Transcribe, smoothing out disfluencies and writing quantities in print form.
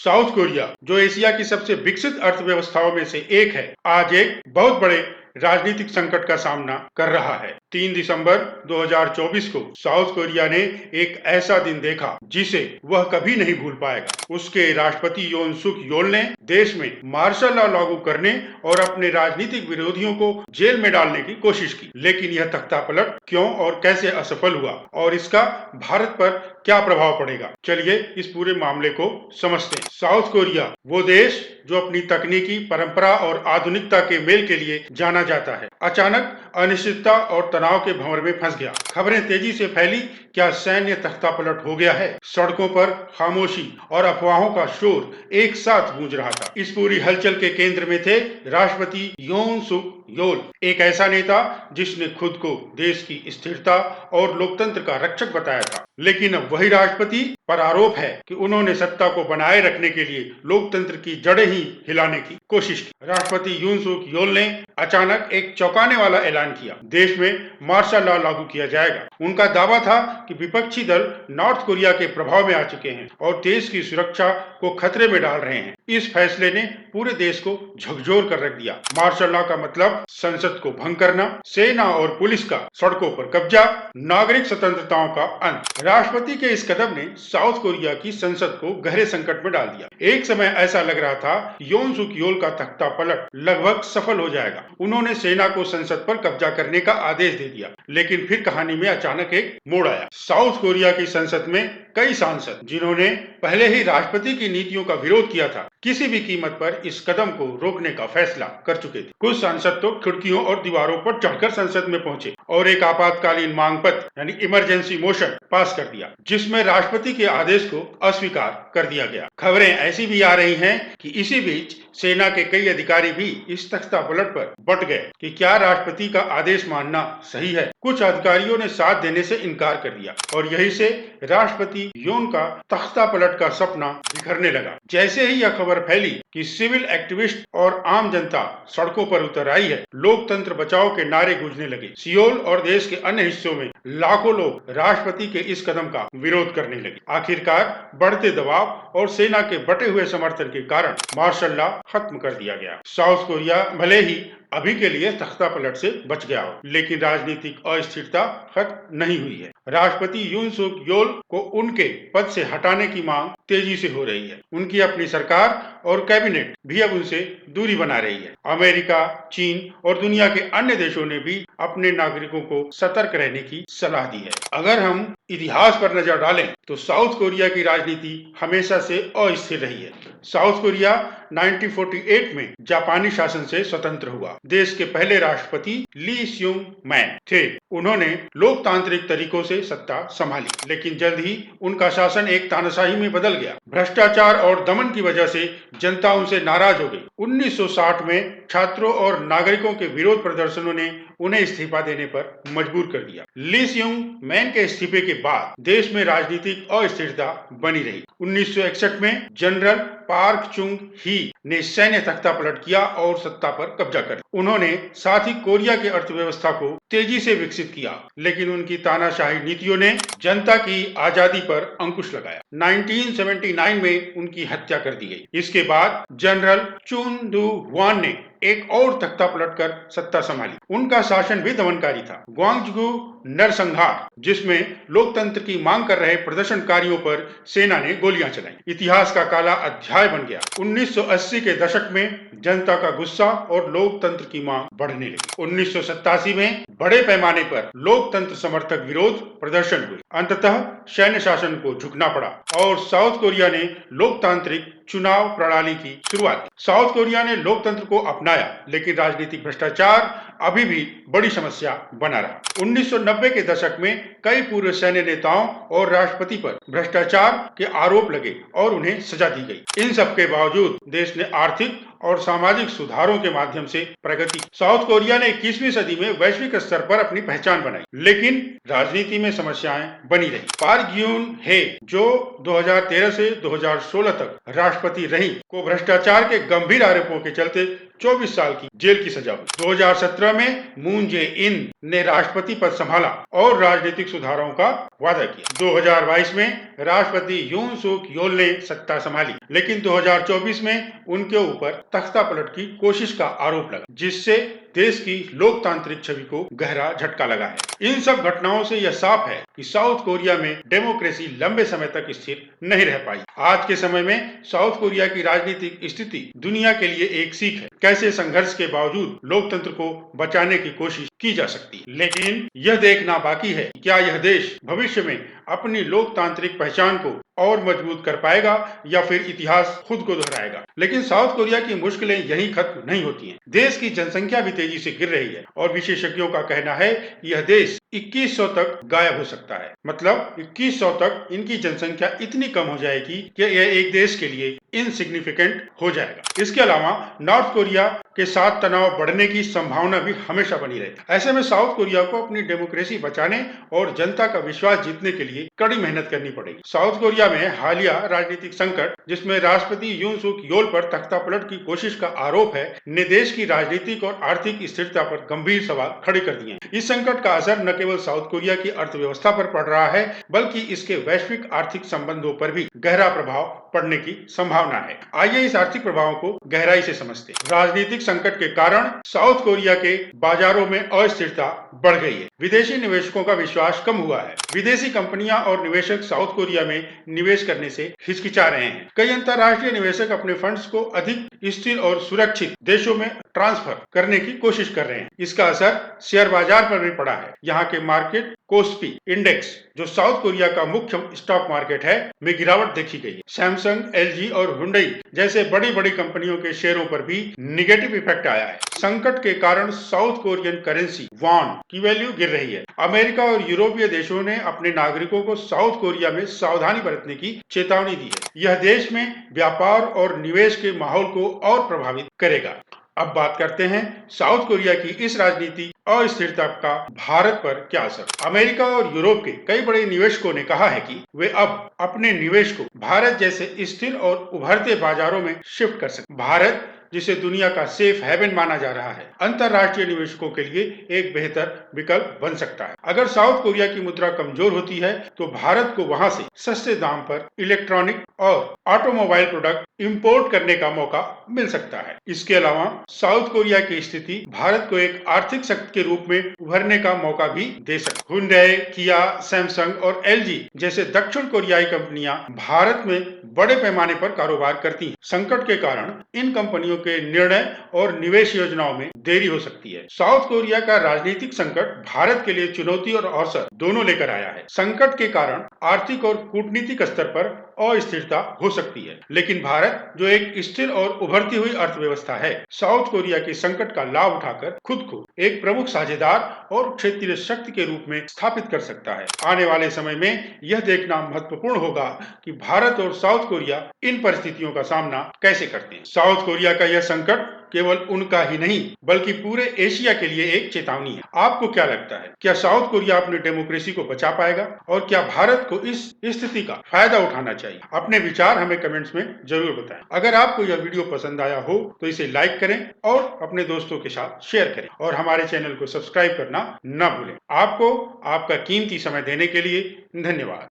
South Korea, जो Asia की सबसे विकसित अर्थव्यवस्थाओं में से एक है, आज एक बहुत बड़े राजनीतिक संकट का सामना कर रहा है। 3 दिसंबर 2024 को साउथ कोरिया ने एक ऐसा दिन देखा जिसे वह कभी नहीं भूल पाएगा। उसके राष्ट्रपति योन सुक योल ने देश में मार्शल लॉ लागू करने और अपने राजनीतिक विरोधियों को जेल में डालने की कोशिश की। लेकिन यह तख्तापलट क्यों और कैसे असफल हुआ और इसका भारत पर क्या प्रभाव पड़ेगा, चलिए इस पूरे मामले को समझते हैं। साउथ कोरिया वो देश जो अपनी तकनीकी परंपरा और आधुनिकता के मेल के लिए जाना जाता है, अचानक अनिश्चितता और तनाव के भंवर में फंस गया। खबरें तेजी से फैली, क्या सैन्य तख्तापलट हो गया है? सड़कों पर खामोशी और अफवाहों का शोर एक साथ गूंज रहा था। इस पूरी हलचल के केंद्र में थे राष्ट्रपति योन सुक योल, एक ऐसा नेता जिसने खुद को देश की स्थिरता और लोकतंत्र का रक्षक बताया था। लेकिन अब वही राष्ट्रपति पर आरोप है कि उन्होंने सत्ता को बनाए रखने के लिए लोकतंत्र की जड़ें ही हिलाने की कोशिश की। राष्ट्रपति यून सुक योल ने अचानक एक चौंकाने वाला ऐलान किया, देश में मार्शल लॉ लागू किया जाएगा। उनका दावा था कि विपक्षी दल नॉर्थ कोरिया के प्रभाव में आ चुके हैं और देश की सुरक्षा को खतरे में डाल रहे हैं। इस फैसले ने पूरे देश को झकझोर कर रख दिया। मार्शल लॉ का मतलब संसद को भंग करना, सेना और पुलिस का सड़कों पर कब्जा, नागरिक स्वतंत्रताओं का अंत। राष्ट्रपति के इस कदम ने साउथ कोरिया की संसद को गहरे संकट में डाल दिया। एक समय ऐसा लग रहा था योन सुक योल का तख्ता पलट लगभग सफल हो जाएगा। उन्होंने सेना को संसद पर कब्जा करने का आदेश दे दिया। लेकिन फिर कहानी में अचानक एक मोड़ आया। साउथ कोरिया की संसद में कई सांसद, जिन्होंने पहले ही राष्ट्रपति की नीतियों का विरोध किया था, किसी भी कीमत पर इस कदम को रोकने का फैसला कर चुके थे। कुछ सांसद तो खिड़कियों और दीवारों पर चढ़कर संसद में पहुंचे और एक आपातकालीन मांग पत्र यानी इमरजेंसी मोशन पास कर दिया, जिसमें राष्ट्रपति के आदेश को अस्वीकार कर दिया गया। खबरें ऐसी भी आ रही हैं कि इसी बीच सेना के कई अधिकारी भी इस तख्तापलट पर बट गए कि क्या राष्ट्रपति का आदेश मानना सही है। कुछ अधिकारियों ने साथ देने से इनकार कर दिया और यही से राष्ट्रपति योन का तख्तापलट का सपना बिखरने लगा। जैसे ही यह खबर फैली कि सिविल एक्टिविस्ट और आम जनता सड़कों पर उतर आई है, लोकतंत्र बचाओ के नारे गूंजने लगे। सियोल और देश के अन्य हिस्सों में लाखों लोग राष्ट्रपति के इस कदम का विरोध करने लगे। आखिरकार बढ़ते दबाव और सेना के बटे हुए समर्थन के कारण मार्शल लॉ खत्म कर दिया गया। साउथ कोरिया भले ही अभी के लिए तख्तापलट से बच गया हो, लेकिन राजनीतिक अस्थिरता खत्म नहीं हुई है। राष्ट्रपति यून सुक योल को उनके पद से हटाने की मांग तेजी से हो रही है। उनकी अपनी सरकार और कैबिनेट भी अब उनसे दूरी बना रही है। अमेरिका, चीन और दुनिया के अन्य देशों ने भी अपने नागरिकों को सतर्क रहने की सलाह दी है। अगर हम इतिहास पर नजर डालें तो साउथ कोरिया की राजनीति हमेशा से अस्थिर रही है। साउथ कोरिया 1948 में जापानी शासन से स्वतंत्र हुआ। देश के पहले राष्ट्रपति ली स्यूंग मैन थे। उन्होंने लोकतांत्रिक तरीकों से सत्ता संभाली, लेकिन जल्द ही उनका शासन एक तानाशाही में बदल गया। भ्रष्टाचार और दमन की वजह से जनता उनसे नाराज हो गई। 1960 में छात्रों और नागरिकों के विरोध प्रदर्शनों ने उन्हें इस्तीफा देने पर मजबूर कर दिया। ली स्यूंग मैन के इस्तीफे के बाद देश में राजनीतिक अस्थिरता बनी रही। 1961 में जनरल पार्क चुंग ही ने सैन्य तख्तापलट किया और सत्ता पर कब्जा कर लिया। उन्होंने साथ ही कोरिया की अर्थव्यवस्था को तेजी से विकसित किया, लेकिन उनकी तानाशाही नीतियों ने जनता की आजादी पर अंकुश लगाया। 1979 में उनकी हत्या कर दी गई। इसके बाद जनरल चुन दू हुआन ने एक और तख्ता पलटकर सत्ता संभाली। उनका शासन भी दमनकारी था। ग्वांगजू नरसंहार, जिसमें लोकतंत्र की मांग कर रहे प्रदर्शनकारियों पर सेना ने गोलियां चलाई, इतिहास का काला अध्याय बन गया। 1980 के दशक में जनता का गुस्सा और लोकतंत्र की मांग बढ़ने लगी। 1987 में बड़े पैमाने पर लोकतंत्र समर्थक विरोध प्रदर्शन हुए। अंततः सैन्य शासन को झुकना पड़ा और साउथ कोरिया ने लोकतांत्रिक चुनाव प्रणाली की शुरुआत की। साउथ कोरिया ने लोकतंत्र को अपनाया, लेकिन राजनीतिक भ्रष्टाचार अभी भी बड़ी समस्या बना रहा। 1990 के दशक में कई पूर्व सैन्य नेताओं और राष्ट्रपति पर भ्रष्टाचार के आरोप लगे और उन्हें सजा दी गई। इन सब के बावजूद देश ने आर्थिक और सामाजिक सुधारों के माध्यम से प्रगति। साउथ कोरिया ने 21वीं सदी में वैश्विक स्तर पर अपनी पहचान बनाई, लेकिन राजनीति में समस्याएं बनी रही। पार्क ग्यून हे, जो 2013 से 2016 तक राष्ट्रपति रही, को भ्रष्टाचार के गंभीर आरोपों के चलते 24 साल की जेल की सजा हुई। 2017 में मून जे इन ने राष्ट्रपति पद संभाला और राजनीतिक सुधारों का वादा किया। 2022 में राष्ट्रपति यून सुक योल ने सत्ता संभाली, लेकिन 2024 में उनके ऊपर तख्तापलट की कोशिश का आरोप लगा, जिससे देश की लोकतांत्रिक छवि को गहरा झटका लगा है। इन सब घटनाओं से यह साफ है कि साउथ कोरिया में डेमोक्रेसी लंबे समय तक स्थिर नहीं रह पाई। आज के समय में साउथ कोरिया की राजनीतिक स्थिति दुनिया के लिए एक सीख है, कैसे संघर्ष के बावजूद लोकतंत्र को बचाने की कोशिश की जा सकती है। लेकिन यह देखना बाकी है कि क्या यह देश भविष्य में अपनी लोकतांत्रिक पहचान को और मजबूत कर पाएगा या फिर इतिहास खुद को दोहराएगा। लेकिन साउथ कोरिया की मुश्किलें यहीं खत्म नहीं होती हैं। देश की जनसंख्या भी तेजी से गिर रही है और विशेषज्ञों का कहना है कि यह देश 2100 तक गायब हो सकता है। मतलब 2100 तक इनकी जनसंख्या इतनी कम हो जाएगी कि यह एक देश के लिए इनसिग्निफिकेंट हो जाएगा। इसके अलावा नॉर्थ कोरिया के साथ तनाव बढ़ने की संभावना भी हमेशा बनी रहती है। ऐसे में साउथ कोरिया को अपनी डेमोक्रेसी बचाने और जनता का विश्वास जीतने के लिए कड़ी मेहनत करनी पड़ेगी। साउथ कोरिया में हालिया राजनीतिक संकट, जिसमें राष्ट्रपति यून सुक योल पर तख्तापलट की कोशिश का आरोप है, ने देश की राजनीतिक और आर्थिक स्थिरता पर गंभीर सवाल खड़े कर दिए हैं। इस संकट का असर न केवल साउथ कोरिया की अर्थव्यवस्था पर पड़ रहा है, बल्कि इसके वैश्विक आर्थिक संबंधों पर भी गहरा प्रभाव पड़ने की संभावना है। आइए इस आर्थिक प्रभावों को गहराई से समझते हैं। राजनीतिक संकट के कारण साउथ कोरिया के बाजारों में अस्थिरता बढ़ गई है। विदेशी निवेशकों का विश्वास कम हुआ है। विदेशी कंपनियां और निवेशक साउथ कोरिया में निवेश करने से हिचकिचा रहे हैं। कई अंतरराष्ट्रीय निवेशक अपने फंड्स को अधिक स्थिर और सुरक्षित देशों में ट्रांसफर करने की कोशिश कर रहे हैं। इसका असर शेयर बाजार पर भी पड़ा है। यहाँ के मार्केट कोस्पी इंडेक्स, जो साउथ कोरिया का मुख्य स्टॉक मार्केट है, में गिरावट देखी गई है। सैमसंग, एलजी और हुंडई जैसे बड़ी बड़ी कंपनियों के शेयरों पर भी निगेटिव इफेक्ट आया है। संकट के कारण साउथ कोरियन करेंसी वॉन की वैल्यू गिर रही है। अमेरिका और यूरोपीय देशों ने अपने नागरिकों को साउथ कोरिया में सावधानी बरतने की चेतावनी दी है। यह देश में व्यापार और निवेश के माहौल को और प्रभावित करेगा। अब बात करते हैं साउथ कोरिया की इस राजनीति अस्थिरता का भारत पर क्या असर। अमेरिका और यूरोप के कई बड़े निवेशकों ने कहा है कि वे अब अपने निवेश को भारत जैसे स्थिर और उभरते बाजारों में शिफ्ट कर सकते। भारत, जिसे दुनिया का सेफ हेवन माना जा रहा है, अंतरराष्ट्रीय निवेशकों के लिए एक बेहतर विकल्प बन सकता है। अगर साउथ कोरिया की मुद्रा कमजोर होती है तो भारत को वहां से सस्ते दाम पर इलेक्ट्रॉनिक और ऑटोमोबाइल प्रोडक्ट इंपोर्ट करने का मौका मिल सकता है। इसके अलावा साउथ कोरिया की स्थिति भारत को एक आर्थिक शक्ति के रूप में उभरने का मौका भी दे सकती है। हुंडई, किया, सैमसंग और एलजी जैसे दक्षिण कोरियाई कंपनियां भारत में बड़े पैमाने पर कारोबार करती हैं। संकट के कारण इन कंपनियों के निर्णय और निवेश योजनाओं में देरी हो सकती है। साउथ कोरिया का राजनीतिक संकट भारत के लिए चुनौती और अवसर दोनों लेकर आया है। संकट के कारण आर्थिक और कूटनीतिक स्तर पर अस्थिरता हो सकती है, लेकिन भारत, जो एक स्थिर और उभरती हुई अर्थव्यवस्था है, साउथ कोरिया के संकट का लाभ उठाकर खुद को एक प्रमुख साझेदार और क्षेत्रीय शक्ति के रूप में स्थापित कर सकता है। आने वाले समय में यह देखना महत्वपूर्ण होगा कि भारत और साउथ कोरिया इन परिस्थितियों का सामना कैसे करते हैं। साउथ कोरिया का यह संकट केवल उनका ही नहीं, बल्कि पूरे एशिया के लिए एक चेतावनी है। आपको क्या लगता है, क्या साउथ कोरिया अपनी डेमोक्रेसी को बचा पाएगा और क्या भारत को इस स्थिति का फायदा उठाना चाहिए? अपने विचार हमें कमेंट्स में जरूर बताएं। अगर आपको यह वीडियो पसंद आया हो तो इसे लाइक करें और अपने दोस्तों के साथ शेयर करें और हमारे चैनल को सब्सक्राइब करना न भूलें। आपको आपका कीमती समय देने के लिए धन्यवाद।